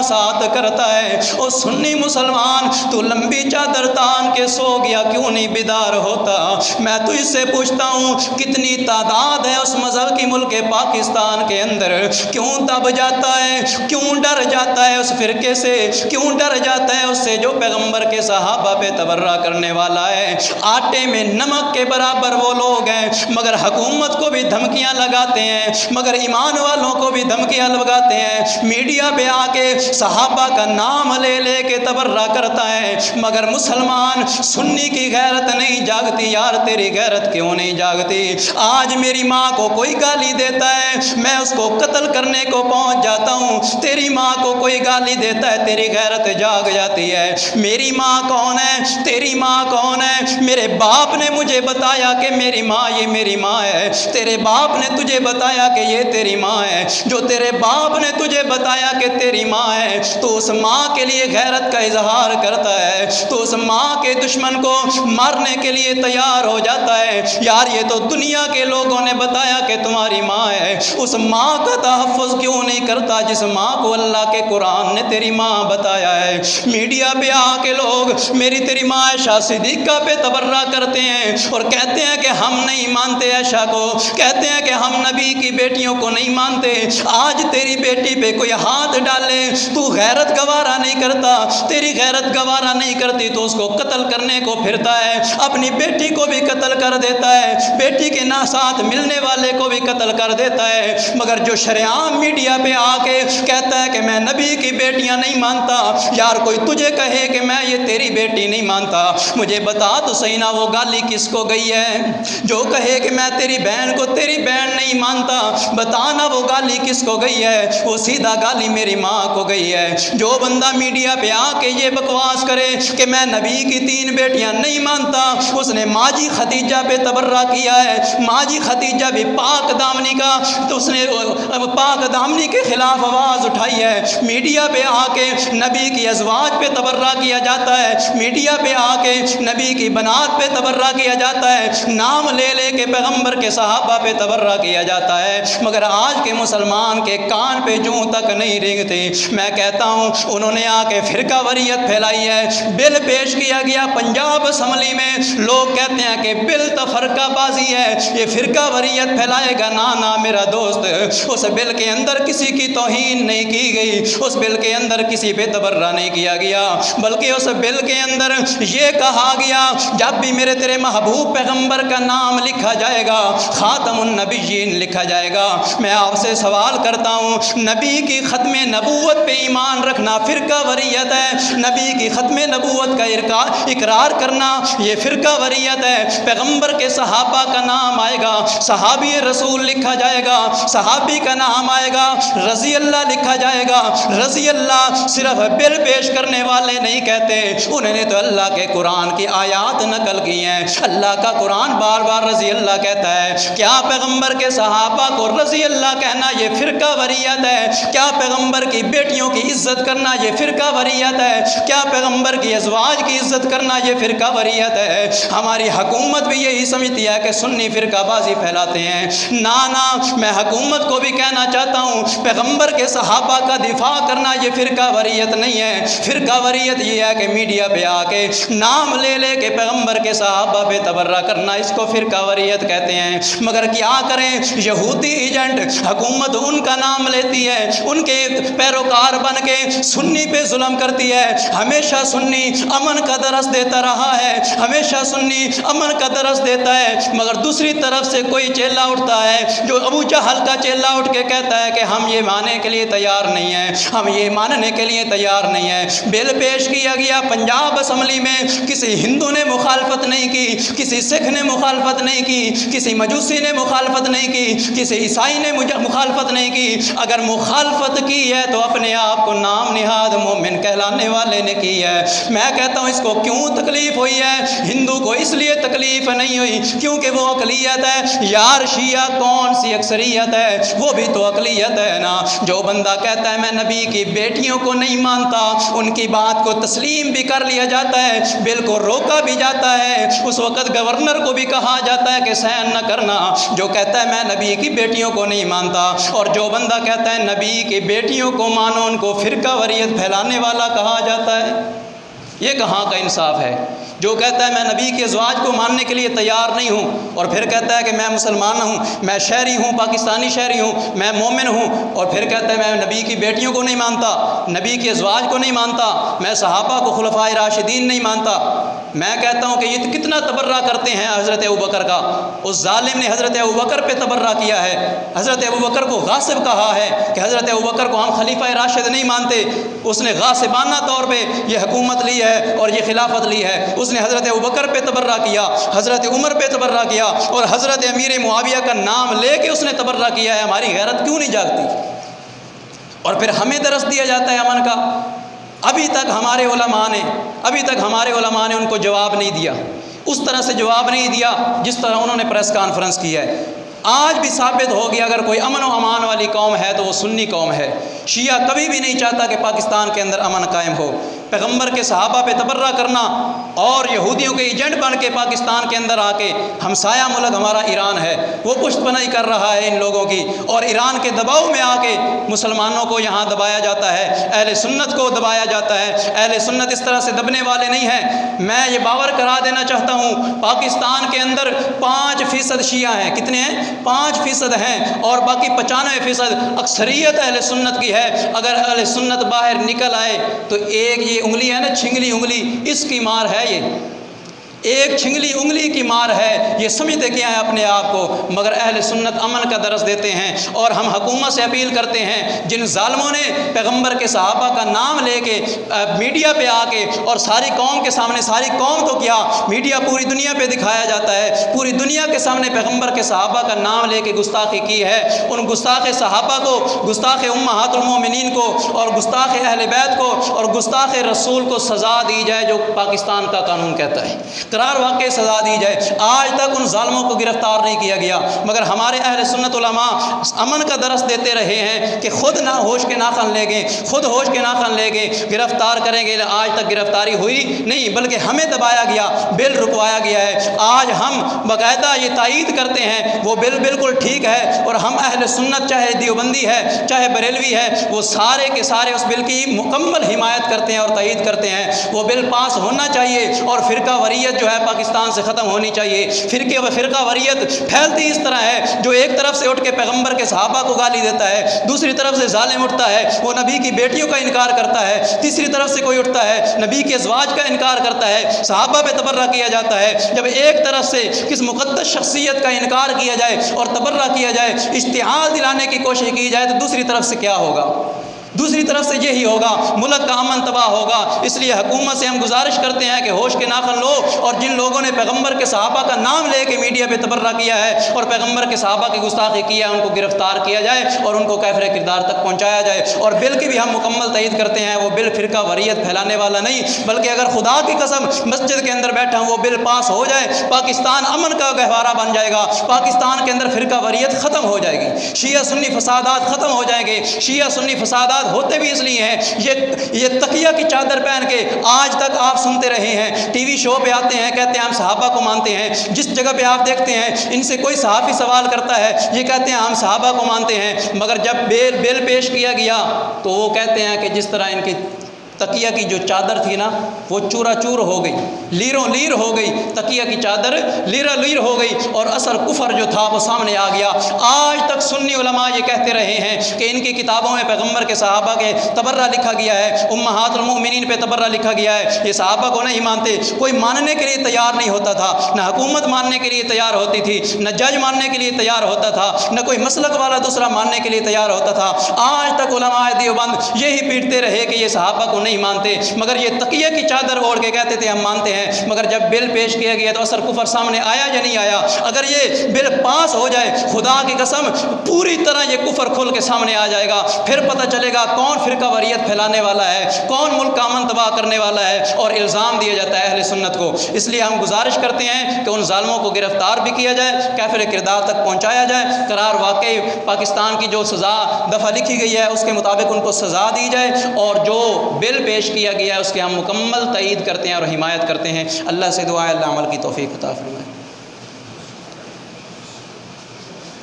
ساتھ کرتا ہے۔ او سنی مسلمان، تو لمبی چادر تان کے سو گیا، کیوں نہیں بیدار ہوتا؟ میں تو اس سے پوچھتا ہوں کتنی تعداد ہے اس مذہب کی ملک پاکستان کے اندر، کیوں دب جاتا ہے، کیوں ڈر جاتا ہے اس فرقے سے، کیوں ڈر جاتا ہے اس سے جو پیغمبر کے صحابہ پہ تبرہ کرنے والا ہے؟ آٹے میں نمک کے برابر وہ لوگ ہیں، مگر حکومت کو بھی دھمکیاں لگاتے ہیں، مگر ایمان والوں کو بھی دھمکیاں لگاتے ہیں، میڈیا پہ آ کے صحابہ کا نام لے لے کے تبرہ کرتا ہے، مگر مسلمان سنی کی غیرت نہیں جاگتی۔ یار تیری غیرت کیوں نہیں جاگتی؟ آج میری ماں کو کوئی گالی دیتا ہے، میں اس کو قتل کرنے کو پہنچ جاتا ہوں، تیری ماں کو کوئی گالی دیتا ہے، تیری غیرت جاگ جاتی ہے۔ میری ماں کون ہے؟ تیری ماں کون ہے؟ میرے باپ نے مجھے بتایا کہ میری ماں یہ میری ماں ہے، تیرے باپ نے تجھے بتایا کہ یہ تیری ماں ہے، جو تیرے باپ نے تجھے بتایا کہ تیری ماں ہے، تو اس ماں کے لیے غیرت کا اظہار کرتا ہے، تو اس ماں کے دشمن کو مارنے کے لیے تیار ہو جاتا ہے۔ یار یہ تو دنیا کے لوگوں نے بتایا کہ تمہاری ماں ہے، اس ماں کا تحفظ کیوں نہیں کرتا جس ماں کو اللہ کے قرآن نے تیری ماں بتایا ہے؟ میڈیا پہ آ کے لوگ میری تیری ماں عائشہ صدیقہ پہ تبرہ کرتے ہیں اور کہتے ہیں کہ ہم نہیں مانتے عائشہ کو، کہتے ہیں کہ ہم نبی کی بیٹیوں کو نہیں مانتے۔ آج تیری بیٹی پہ کوئی ہاتھ ڈالے تو غیرت گوارا نہیں کرتا، تیری غیرت گوارا نہیں کرتی تو اس کو قتل کرنے کو پھرتا ہے، اپنی بیٹی کو بھی قتل کر دیتا ہے، بیٹی کے ساتھ ملنے والے کو بھی قتل کر دیتا ہے۔ مگر جو شریعام میڈیا پہ آ کے کہتا ہے کہ میں نبی کی بیٹیاں نہیں مانتا، یار کوئی تجھے کہے کہ میں یہ تیری بیٹی نہیں مانتا، مجھے بتا تو صحیح نا وہ گالی کس کو گئی ہے؟ جو کہے کہ میں تیری بہن کو تیری بہن نہیں مانتا، بتانا وہ گالی کس کو گئی ہے؟ وہ سیدھا گالی میری ماں کو گئی ہے۔ جو بندہ میڈیا پہ آ کے یہ بکواس کرے کہ میں نبی کی 3 بیٹیاں نہیں مانتا، اس نے ماجی خدیجہ پہ تبرہ کیا ہے۔ ماجی خدیجہ بھی پاک دامنی کا، تو اس نے پاک دامنی کے خلاف آواز اٹھائی ہے۔ میڈیا پہ آ کے نبی کی ازواج پہ تبرہ کیا جاتا ہے، میڈیا پہ آ کے نبی کی بنات پہ تبرہ کیا جاتا ہے، نام لے لے کے پیغمبر کے صحابہ پہ تبرہ کیا جاتا ہے، مگر آج کے مسلمان کے کان پہ جوں تک نہیں رینگتے۔ میں کہتا ہوں انہوں نے آ کے فرقہ وریت پھیلائی ہے، بل پیش کیا گیا پنجاب اسمبلی میں، لوگ کہتے ہیں کہ بل تو فرقہ بازی ہے، یہ فرقہ وریت پھیلائے گا۔ نا میرا دوست، اس بل کے اندر کسی کی توہین نہیں کی گئی، اس بل کے اندر کسی پہ تبرہ نہیں کیا گیا، بلکہ اس بل کے اندر یہ کہا گیا جب بھی میرے تیرے محبوب پیغمبر کا نام لکھا جائے گا، خاتم النبیین لکھا جائے گا۔ میں آپ سے سوال کرتا ہوں، نبی کی ختم نبوت پہ ایمان رکھنا فرقہ وریت ہے؟ نبی کی ختم نبوت کا اقرار کرنا یہ فرقہ وریت ہے؟ پیغمبر کے صحابہ کا نام آئے گا، صحابی رسول لکھا جائے گا، صحابی کا نام آئے گا، رضی اللہ لکھا جائے گا۔ رضی اللہ صرف بل پیش کرنے والے نہیں کہتے، انہوں نے تو اللہ کے قرآن کی آیات نقل کی ہیں۔ اللہ کا قرآن بار بار رضی اللہ کہتا ہے، کیا پیغمبر کے صحابہ کو رضی اللہ کہنا یہ فرقہ وریت ہے؟ کیا پیغمبر کی بیٹیوں کی عزت کرنا یہ فرقہ وریت ہے؟ کیا پیغمبر کی ازواج کی عزت کرنا یہ فرقہ وریت ہے؟ ہماری حکومت بھی یہی سمجھتی ہے کہ سنی فرقہ بازی پھیلاتے ہیں۔ نا میں حکومت کو بھی کہنا چاہتا ہوں، پیغمبر کے صحابہ کا دفاع کرنا یہ فرقہ وریت نہیں ہے۔ فرقہ وریت یہ ہے کہ میڈیا پہ آ کے نام لے لے کے پیغمبر کے صحابہ پہ تبرہ کرنا، اس کو فرقہ وریت کہتے ہیں۔ مگر کیا کریں، یہودی ایجنٹ حکومت ان کا نام لیتی ہے، ان کے پیروکار بن کے سنی پہ ظلم کرتی ہے۔ ہمیشہ سنی امن کا درس دیتا رہا ہے، ہمیشہ سنی امن کا درس دیتا ہے، مگر دوسری طرف سے کوئی چیلا اٹھتا ہے جو ابو جہل کا چیلا اٹھ کے کہتا ہے کہ ہم یہ ماننے کے لیے تیار نہیں ہیں، ہم یہ ماننے کے لیے تیار نہیں ہیں۔ بل پیش کیا گیا پنجاب اسمبلی میں، کسی ہندو نے مخالفت نہیں کی، کسی سکھ نے مخالفت نہیں کی، کسی مجوسی نے مخالفت نہیں کی، کسی عیسائی نے مخالفت نہیں کی۔ اگر مخالفت کی ہے تو اپنے آپ کو نام نہاد مومن کہلانے والے نے کی ہے۔ میں کہتا ہوں اس کو کیوں تکلیف ہوئی ہے؟ ہندو کو اس لیے تکلیف نہیں ہوئی کیونکہ وہ اقلیت ہے۔ یار شیعہ کون سی اکثریت ہے؟ وہ بھی تو اقلیت ہے نا۔ جو بندہ کہتا ہے میں نبی کی بیٹیوں کو نہیں مانتا، ان کی بات کو تسلیم بھی کر لیا جاتا ہے، بل کو روکا بھی جاتا ہے، اس وقت گورنر کو بھی کہا جاتا ہے کہ سائن نہ کرنا۔ جو کہتا ہے میں نبی کی بیٹیوں کو نہیں مانتا، اور جو بندہ کہتا ہے نبی کی بیٹیوں کو مانو، ان کو فرقہ وریت پھیلانے والا کہا جاتا ہے؟ یہ کہاں کا انصاف ہے؟ جو کہتا ہے میں نبی کے ازواج کو ماننے کے لیے تیار نہیں ہوں اور پھر کہتا ہے کہ میں مسلمان ہوں، میں شہری ہوں، پاکستانی شہری ہوں، میں مومن ہوں، اور پھر کہتا ہے میں نبی کی بیٹیوں کو نہیں مانتا، نبی کے ازواج کو نہیں مانتا، میں صحابہ کو خلفائے راشدین نہیں مانتا۔ میں کہتا ہوں کہ یہ کتنا تبرہ کرتے ہیں حضرت ابوبکر کا۔ اس ظالم نے حضرت ابوبکر پہ تبرہ کیا ہے، حضرت ابوبکر کو غاصب کہا ہے کہ حضرت ابوبکر کو ہم خلیفہ راشد نہیں مانتے۔ اس نے غاصبانہ طور پہ یہ حکومت لی ہے اور یہ خلافت لی ہے۔ اس نے حضرت ابوبکر پہ تبرہ کیا، حضرت عمر پہ تبرہ کیا، اور حضرت امیر معاویہ کا نام لے کے اس نے تبرہ کیا ہے۔ ہماری غیرت کیوں نہیں جاگتی؟ اور پھر ہمیں درس دیا جاتا ہے امن کا۔ ابھی تک ہمارے علماء نے ان کو جواب نہیں دیا، اس طرح سے جواب نہیں دیا جس طرح انہوں نے پریس کانفرنس کی ہے۔ آج بھی ثابت ہو گیا اگر کوئی امن و امان والی قوم ہے تو وہ سنی قوم ہے۔ شیعہ کبھی بھی نہیں چاہتا کہ پاکستان کے اندر امن قائم ہو۔ پیغمبر کے صحابہ پہ تبرہ کرنا اور یہودیوں کے ایجنٹ بن کے پاکستان کے اندر آ کے ہمسایہ ملک ہمارا ایران ہے، وہ پشت پناہی کر رہا ہے ان لوگوں کی، اور ایران کے دباؤ میں آ کے مسلمانوں کو یہاں دبایا جاتا ہے، اہل سنت کو دبایا جاتا ہے۔ اہل سنت اس طرح سے دبنے والے نہیں ہیں۔ میں یہ باور کرا دینا چاہتا ہوں پاکستان کے اندر 5% شیعہ ہیں۔ کتنے ہیں؟ 5% ہیں، اور باقی 95% اکثریت اہل سنت کی ہے۔ اگر اہل سنت باہر نکل آئے تو ایک یہ انگلی ہے نا، چھنگلی انگلی، اس کی مار ہے، یہ ایک چھنگلی انگلی کی مار ہے۔ یہ سمجھتے کیا ہے اپنے آپ کو؟ مگر اہل سنت امن کا درس دیتے ہیں، اور ہم حکومت سے اپیل کرتے ہیں جن ظالموں نے پیغمبر کے صحابہ کا نام لے کے میڈیا پہ آ کے اور ساری قوم کے سامنے، ساری قوم تو کیا، میڈیا پوری دنیا پہ دکھایا جاتا ہے، پوری دنیا کے سامنے پیغمبر کے صحابہ کا نام لے کے گستاخی کی ہے۔ ان گستاخ صحابہ کو، گستاخ امہات المومنین کو، اور گستاخ اہل بیت کو، اور گستاخ رسول کو سزا دی جائے جو پاکستان کا قانون کہتا ہے، قرار واقع سزا دی جائے۔ آج تک ان ظالموں کو گرفتار نہیں کیا گیا، مگر ہمارے اہل سنت علماء امن کا درس دیتے رہے ہیں کہ خود نہ ہوش کے ناخن لے گئے، خود ہوش کے ناخن لے گئے، گرفتار کریں گے۔ آج تک گرفتاری ہوئی نہیں، بلکہ ہمیں دبایا گیا، بل رکوایا گیا ہے۔ آج ہم باقاعدہ یہ تائید کرتے ہیں وہ بل بالکل ٹھیک ہے، اور ہم اہل سنت چاہے دیوبندی ہے چاہے بریلوی ہے، وہ سارے کے سارے اس بل کی مکمل حمایت کرتے ہیں اور تائید کرتے ہیں۔ وہ بل پاس ہونا چاہیے، اور فرقہ وریت جو ہے پاکستان سے ختم ہونی چاہیے۔ فرقہ وریت پھیلتی اس طرح ہے، جو ایک طرف سے اٹھ کے پیغمبر کے صحابہ کو گالی دیتا ہے، دوسری طرف سے ظالم اٹھتا ہے وہ نبی کی بیٹیوں کا انکار کرتا ہے، تیسری طرف سے کوئی اٹھتا ہے نبی کے ازواج کا انکار کرتا ہے، صحابہ پہ تبرہ کیا جاتا ہے۔ جب ایک طرف سے کس مقدس شخصیت کا انکار کیا جائے اور تبرہ کیا جائے، اشتعال دلانے کی کوشش کی جائے، تو دوسری طرف سے کیا ہوگا؟ دوسری طرف سے یہی ہوگا، ملک کا امن تباہ ہوگا۔ اس لیے حکومت سے ہم گزارش کرتے ہیں کہ ہوش کے ناخن لو، اور جن لوگوں نے پیغمبر کے صحابہ کا نام لے کے میڈیا پہ تبرہ کیا ہے اور پیغمبر کے صحابہ کی گستاخی کی ہے، ان کو گرفتار کیا جائے اور ان کو کافر کردار تک پہنچایا جائے۔ اور بل کی بھی ہم مکمل تائید کرتے ہیں، وہ بل فرقہ وریت پھیلانے والا نہیں، بلکہ اگر خدا کی قسم مسجد کے اندر بیٹھا ہوں وہ بل پاس ہو جائے، پاکستان امن کا گہوارہ بن جائے گا، پاکستان کے اندر فرقہ وریت ختم ہو جائے گی، شیعہ سنی فسادات ختم ہو جائیں گے۔ شیعہ سنی فسادات ہوتے بھی اس لیے ہیں، یہ تقیہ کی چادر پہن کے آج تک آپ سنتے رہے ہیں، ٹی وی شو پہ آتے ہیں، کہتے ہیں ہم صحابہ کو مانتے ہیں۔ جس جگہ پہ آپ دیکھتے ہیں ان سے کوئی صحافی سوال کرتا ہے، یہ کہتے ہیں ہم صحابہ کو مانتے ہیں، مگر جب بل پیش کیا گیا تو وہ کہتے ہیں کہ جس طرح ان کی تقیہ کی جو چادر تھی نا وہ چورا چور ہو گئی، لیروں لیر ہو گئی، تقیہ کی چادر لیرہ لیر ہو گئی، اور اثر کفر جو تھا وہ سامنے آ گیا۔ آج تک سنی علماء یہ کہتے رہے ہیں کہ ان کی کتابوں میں پیغمبر کے صحابہ کے تبرہ لکھا گیا ہے، امہات المؤمنین پہ تبرہ لکھا گیا ہے، یہ صحابہ کو نہیں مانتے۔ کوئی ماننے کے لیے تیار نہیں ہوتا تھا، نہ حکومت ماننے کے لیے تیار ہوتی تھی، نہ جج ماننے کے لیے تیار ہوتا تھا، نہ کوئی مسلک والا دوسرا ماننے کے لیے تیار ہوتا تھا۔ آج تک علماء دیوبند یہی پیٹتے رہے کہ یہ صحابہ کو نہیں مانتے، مگر یہ تقیہ کی چادر اوڑھ کے کہتے تھے ہم مانتے ہیں۔ مگر جب بل پیش کیا گیا تو اثر کفر سامنے آیا یا نہیں آیا؟ اگر یہ بل پاس ہو جائے، خدا کی قسم پوری طرح یہ کفر کھل کے سامنے آ جائے گا، پھر پتہ چلے گا کون فرقہ وریت پھیلانے والا ہے، کون ملک کا امن تباہ کرنے والا ہے، اور الزام دیا جاتا ہے اہل سنت کو۔ اس لیے ہم گزارش کرتے ہیں کہ ان ظالموں کو گرفتار بھی کیا جائے، کافر کردار تک پہنچایا جائے، قرار واقعی پاکستان کی جو سزا دفعہ لکھی گئی ہے اس کے مطابق ان کو سزا دی جائے، اور جو بل پیش کیا گیا ہے اس کے ہم مکمل تائید کرتے ہیں اور حمایت کرتے ہیں۔ اللہ سے دعا ہے اللہ عمل کی توفیق عطا فرمائے۔